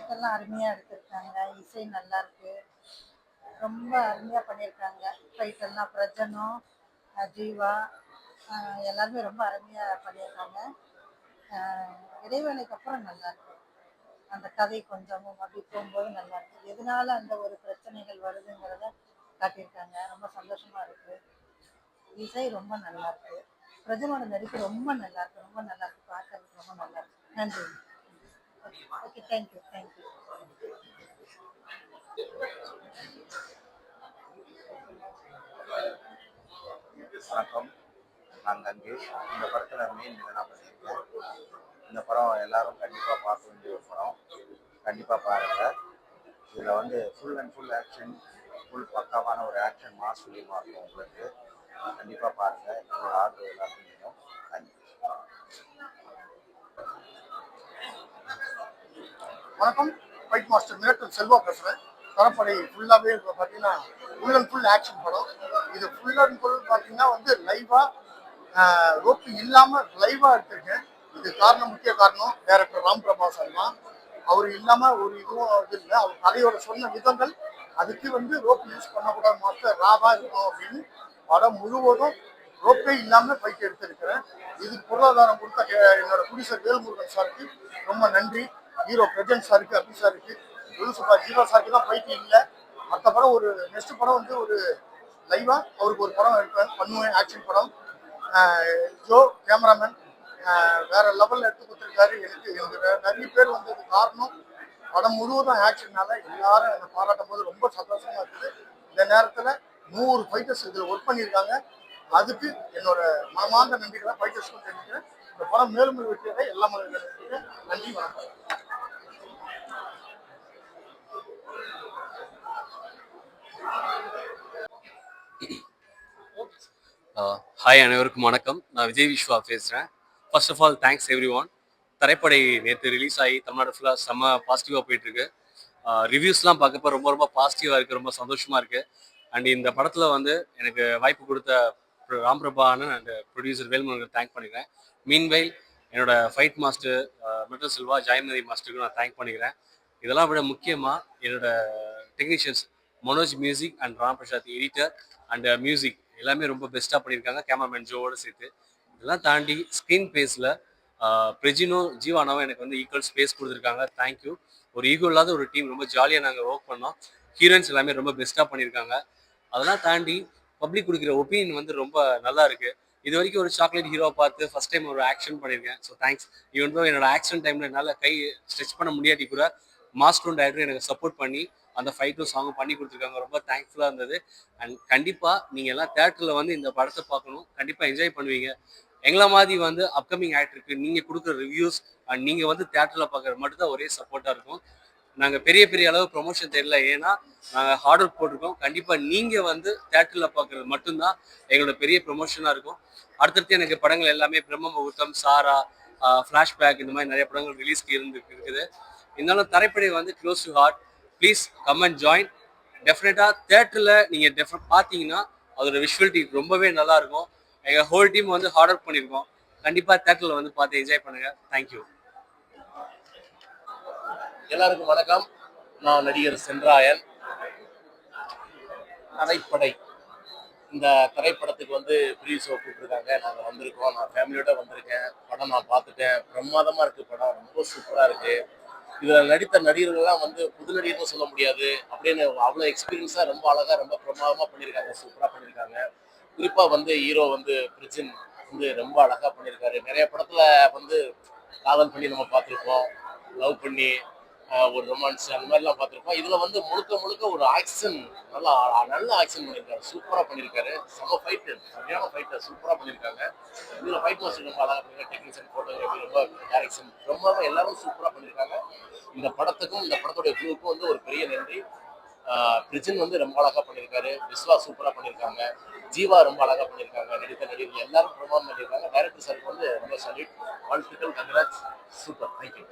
ஃபைட்டெல்லாம் அருமையாக எடுத்திருக்காங்க. இசை நல்லா இருக்கு. ரொம்ப அருமையாக பண்ணியிருக்காங்க. ஃபைட்டெல்லாம் பிரஜனும் ஜீவா எல்லாருமே ரொம்ப அருமையாக பண்ணியிருக்காங்க. இடைவேளைக்கு அப்புறம் நல்லா இருக்கு. அந்த கதை கொஞ்சமும் அப்படி போகும்போது நல்லா இருக்கு. எதனால அந்த ஒரு பிரச்சனைகள் வருதுங்கிறத காட்டியிருக்காங்க. ரொம்ப சந்தோஷமா இருக்கு. இசை ரொம்ப நல்லா இருக்கு. பிரஜனோட நடிப்பு ரொம்ப நல்லா இருக்கு. ரொம்ப நல்லா இருக்கு. பார்க்கறதுக்கு ரொம்ப நல்லா இருக்கு. நன்றி. Okay, thank you thank you. வணக்கம். நான் கங்கேஷ். இந்த படத்தில் மெயின் வில்லனா பண்ணியிருக்கேன். இந்த படம் எல்லாரும் கண்டிப்பாக பார்க்க வேண்டிய ஒரு படம். கண்டிப்பாக பாருங்கள். இதில் வந்து full and full action, full பக்காவான ஒரு ஆக்ஷன் மாஸ் ஃபிலிமாக இருக்கும் உங்களுக்கு. கண்டிப்பாக பாருங்கள். உங்களோட ஆதரவு எல்லாருக்கும் வேணும். வணக்கம். ஃபைட் மாஸ்டர் மிரட்டல் செல்வா பேசுகிறேன். தரப்படை ஃபுல்லாகவே இப்போ பார்த்தீங்கன்னா ஃபுல் அண்ட் ஃபுல் ஆக்ஷன் படம். இது ஃபுல் அண்ட் ஃபுல் பார்த்தீங்கன்னா வந்து லைவாக ரோப்பு இல்லாமல் லைவாக எடுத்திருக்கேன். இது முக்கிய காரணம் டைரக்டர் ராம் பிரபாஸ் தான். அவர் இல்லாமல் ஒரு இதுவும் இது இல்லை. அவர் கதையோட சொன்ன விதங்கள் அதுக்கு வந்து ரோப் யூஸ் பண்ணக்கூடாது மாஸ்டர், ராவாக இருக்கும் அப்படின்னு படம் முழுவதும் ரோப்பே இல்லாமல் ஃபைட் எடுத்திருக்கிறேன். இதுக்கு பொருளாதாரம் கொடுத்த என்னோட ப்ரொடியூசர் வேல்முருகன் சாருக்கு ரொம்ப நன்றி. ஹீரோ பிரஜன் சாருக்கு, அபி சாருக்கு, ஜீவா சாருக்கு தான் ஃபைட் இல்லை. மற்ற படம் ஒரு நெக்ஸ்ட் படம் வந்து ஒரு லைவா அவருக்கு ஒரு படம் எடுப்பேன் பண்ணுவேன், ஆக்ஷன் படம். ஜோ கேமராமேன் வேற லெவலில் எடுத்து கொடுத்துருக்காரு. எனக்கு நிறைய பேர் வந்தது காரணம் படம் முழுவதும் ஆக்ஷன்னால எல்லாரும் என்னை பாராட்டும் போது ரொம்ப சந்தோஷமா இருக்குது. இந்த நேரத்தில் 100 ஃபைட்டர்ஸ் இதில் ஒர்க் பண்ணியிருக்காங்க. அதுக்கு என்னோட மனமார்ந்த நன்றிகளை ஃபைட்டர்ஸ்க்கும் தெரிஞ்சுக்கிறேன். இந்த படம் மேலும் வெற்றியாக எல்லா மனிதர்களும் நன்றி. வணக்கம். ஹாய், அனைவருக்கும் வணக்கம். நான் விஜய் விஸ்வா பேசுகிறேன். First of all thanks everyone. திரைப்படை நேற்று ரிலீஸ் ஆகி தமிழ்நாடு ஃபுல்லாக செம்ம பாசிட்டிவாக போயிட்டுருக்கு. ரிவ்யூஸ்லாம் பார்க்கப்போ ரொம்ப ரொம்ப பாசிட்டிவாக இருக்குது. ரொம்ப சந்தோஷமாக இருக்குது. அண்ட் இந்த படத்தில் வந்து எனக்கு வாய்ப்பு கொடுத்த ராம் பிரபான்னு அண்ட் ப்ரொடியூசர் வேல்முருகன் தேங்க் பண்ணிக்கிறேன். மீன்வைல் என்னோட ஃபைட் மாஸ்டர் மிரட்டல் செல்வா ஜெயமதி மாஸ்டருக்கு நான் தேங்க் பண்ணிக்கிறேன். இதெல்லாம் விட முக்கியமாக என்னோட technicians Manoj music and Ram Prasad editor and music எல்லாமே ரொம்ப பெஸ்ட்டாக பண்ணியிருக்காங்க, கேமராமேன் ஜோவோடு சேர்த்து. இதெல்லாம் தாண்டி ஸ்க்ரீன் பேஸில் பிரஜினோ ஜீவானாவும் எனக்கு வந்து ஈக்குவல் ஸ்பேஸ் கொடுத்துருக்காங்க. தேங்க்யூ. ஒரு ஈகோ இல்லாத ஒரு டீம், ரொம்ப ஜாலியாக நாங்கள் ஒர்க் பண்ணோம். ஹீரோயின்ஸ் எல்லாமே ரொம்ப பெஸ்ட்டாக பண்ணியிருக்காங்க. அதெல்லாம் தாண்டி பப்ளிக் கொடுக்குற ஒப்பீனியன் வந்து ரொம்ப நல்லா இருக்குது. இது வரைக்கும் ஒரு சாக்லேட் ஹீரோ பார்த்து ஃபஸ்ட் டைம் ஒரு ஆக்ஷன் பண்ணியிருக்கேன். So thanks. ஈவன் தோ என்னோட ஆக்ஷன் டைமில் என்னால் கை ஸ்ட்ரெச் பண்ண முடியாட்டி கூட மாஸ்டரும் டைரக்டரும் எனக்கு சப்போர்ட் பண்ணி அந்த ஃபைட்டும் சாங்கும் பண்ணி கொடுத்துருக்காங்க. ரொம்ப தேங்க்ஃபுல்லாக இருந்தது. அண்ட் கண்டிப்பாக நீங்கள் எல்லாம் தேட்டரில் வந்து இந்த படத்தை பார்க்கணும். கண்டிப்பாக என்ஜாய் பண்ணுவீங்க. எங்களை மாதிரி வந்து அப்கமிங் ஆக்டருக்கு நீங்கள் கொடுக்குற ரிவ்யூஸ் அண்ட் நீங்கள் வந்து தேட்டரில் பார்க்குறது மட்டும்தான் ஒரே சப்போர்ட்டாக இருக்கும். நாங்கள் பெரிய பெரிய அளவு ப்ரொமோஷன் தெரியல, ஏன்னா நாங்கள் ஹார்ட் ஒர்க் போட்டிருக்கோம். கண்டிப்பாக நீங்கள் வந்து தேட்டரில் பார்க்குறது மட்டும்தான் எங்களோட பெரிய ப்ரொமோஷனாக இருக்கும். அடுத்தடுத்து எனக்கு படங்கள் எல்லாமே பிரம்ம முகூர்த்தம், சாரா, ஃப்ளாஷ்பேக், இந்த மாதிரி நிறைய படங்கள் ரிலீஸ்க்கு இருக்குது. இருந்தாலும் திரைப்படை வந்து close to heart. Please come and join. டெஃபினட்டாக தேட்டரில் நீங்கள் பார்த்தீங்கன்னா அதோட விஷுவலிட்டி ரொம்பவே நல்லாயிருக்கும். எங்கள் ஹோல் டீம் வந்து ஹார்ட் ஒர்க் பண்ணியிருக்கோம். கண்டிப்பாக தேட்டரில் வந்து பார்த்து என்ஜாய் பண்ணுங்கள். தேங்க்யூ. எல்லாருக்கும் வணக்கம். நான் நடிகர் சென்றாயன். திரைப்படை இந்த திரைப்படத்துக்கு வந்து ப்ரீ ஷோ கூப்பிட்டுருக்காங்க. நாங்கள் வந்திருக்கோம். நான் ஃபேமிலியோட வந்திருக்கேன். படம் நான் பார்த்துட்டேன். பிரமாதமாக இருக்குது படம். ரொம்ப சூப்பராக இருக்குது. இதில் நடித்த நடிகர்கள்லாம் வந்து புது நடிகர்னு சொல்ல முடியாது, அப்படின்னு அவ்வளோ எக்ஸ்பீரியன்ஸாக ரொம்ப அழகாக ரொம்ப பிரமாதமாக பண்ணியிருக்காங்க. சூப்பராக பண்ணியிருக்காங்க. குறிப்பாக வந்து ஹீரோ வந்து பிரஜன் வந்து ரொம்ப அழகாக பண்ணியிருக்காரு. நிறைய படத்தில் வந்து காதல் பண்ணி நம்ம பார்த்துருப்போம், லவ் பண்ணி ஒரு ரொமான்ஸ் அந்த மாதிரிலாம் பார்த்துருப்போம். இதில் வந்து முழுக்க முழுக்க ஒரு ஆக்ஷன், நல்ல ஆக்ஷன் பண்ணியிருக்காரு. சூப்பராக பண்ணியிருக்காரு. செம்ம ஃபைட்டு, சரியான ஃபைட்டை சூப்பராக பண்ணியிருக்காங்க. இதில் ஃபைட் மாஸ்டர் ரொம்ப அழகாக பண்ணியிருக்காங்க. டெக்னீஷியன், ஃபோட்டோகிராஃபி, ரொம்ப டைரக்ஷன் ரொம்ப எல்லாரும் சூப்பராக பண்ணியிருக்காங்க. இந்த படத்துக்கும் இந்த படத்துடைய குழுவுக்கும் வந்து ஒரு பெரிய நன்றி. பிரிஜன் வந்து ரொம்ப அழகாக பண்ணியிருக்காரு. விஸ்வா சூப்பராக பண்ணியிருக்காங்க. ஜீவா ரொம்ப அழகாக பண்ணியிருக்காங்க. நடித்த நடிகர்கள் எல்லாரும் பிரமாதம் பண்ணியிருக்காங்க. டைரக்டர் சாருக்கு வந்து ரொம்ப சல்யூட், வாழ்த்துக்கள், கங்க்ராட்ஸ். Super, thank you.